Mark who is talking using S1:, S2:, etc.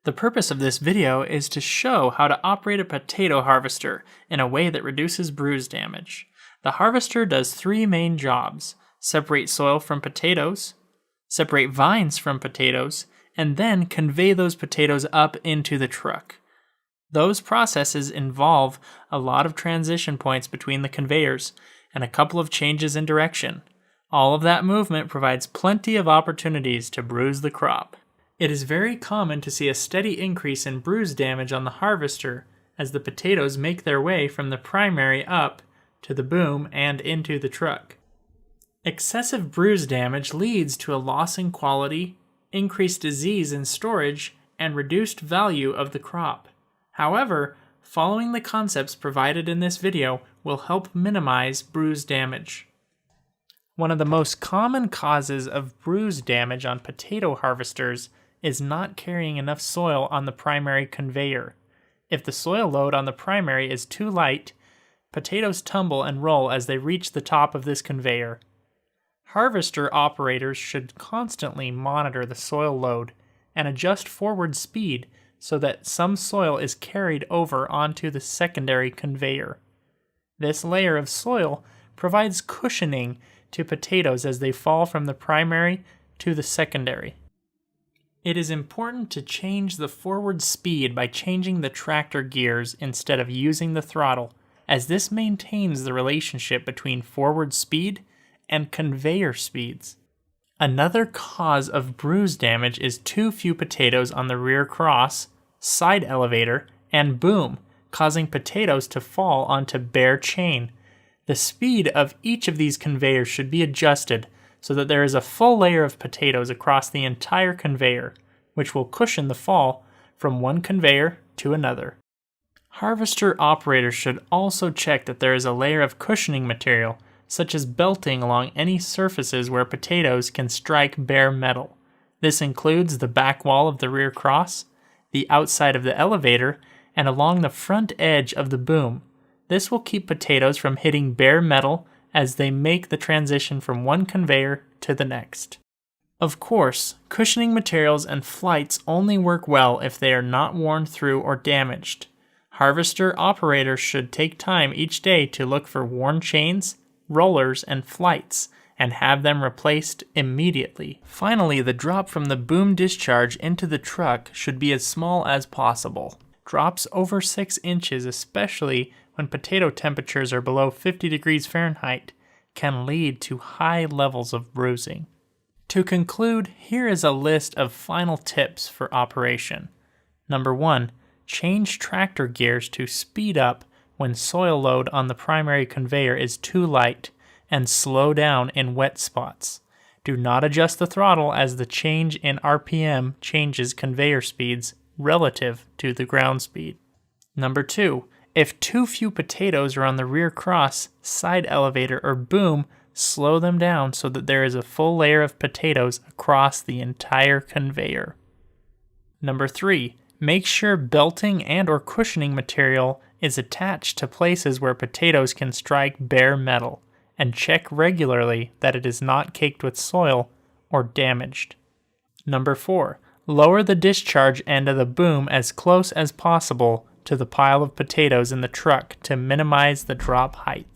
S1: The purpose of this video is to show how to operate a potato harvester in a way that reduces bruise damage. The harvester does three main jobs: separate soil from potatoes, separate vines from potatoes, and then convey those potatoes up into the truck. Those processes involve a lot of transition points between the conveyors and a couple of changes in direction. All of that movement provides plenty of opportunities to bruise the crop. It is very common to see a steady increase in bruise damage on the harvester as the potatoes make their way from the primary up to the boom and into the truck. Excessive bruise damage leads to a loss in quality, increased disease in storage, and reduced value of the crop. However, following the concepts provided in this video will help minimize bruise damage. One of the most common causes of bruise damage on potato harvesters is not carrying enough soil on the primary conveyor. If the soil load on the primary is too light, potatoes tumble and roll as they reach the top of this conveyor. Harvester operators should constantly monitor the soil load and adjust forward speed so that some soil is carried over onto the secondary conveyor. This layer of soil provides cushioning to potatoes as they fall from the primary to the secondary. It is important to change the forward speed by changing the tractor gears instead of using the throttle, as this maintains the relationship between forward speed and conveyor speeds. Another cause of bruise damage is too few potatoes on the rear cross, side elevator, and boom, causing potatoes to fall onto bare chain. The speed of each of these conveyors should be adjusted so that there is a full layer of potatoes across the entire conveyor, which will cushion the fall from one conveyor to another. Harvester operators should also check that there is a layer of cushioning material, such as belting along any surfaces where potatoes can strike bare metal. This includes the back wall of the rear cross, the outside of the elevator, and along the front edge of the boom. This will keep potatoes from hitting bare metal as they make the transition from one conveyor to the next. Of course, cushioning materials and flights only work well if they are not worn through or damaged. Harvester operators should take time each day to look for worn chains, rollers, and flights, and have them replaced immediately. Finally, the drop from the boom discharge into the truck should be as small as possible. Drops over 6 inches, especially when potato temperatures are below 50 degrees Fahrenheit, can lead to high levels of bruising. To conclude, here is a list of final tips for operation. Number 1, change tractor gears to speed up when soil load on the primary conveyor is too light, and slow down in wet spots. Do not adjust the throttle as the change in RPM changes conveyor speeds relative to the ground speed. Number 2, if too few potatoes are on the rear cross, side elevator, or boom, slow them down so that there is a full layer of potatoes across the entire conveyor. Number 3, make sure belting and/or cushioning material is attached to places where potatoes can strike bare metal, and check regularly that it is not caked with soil or damaged. Number 4, lower the discharge end of the boom as close as possible to the pile of potatoes in the truck to minimize the drop height.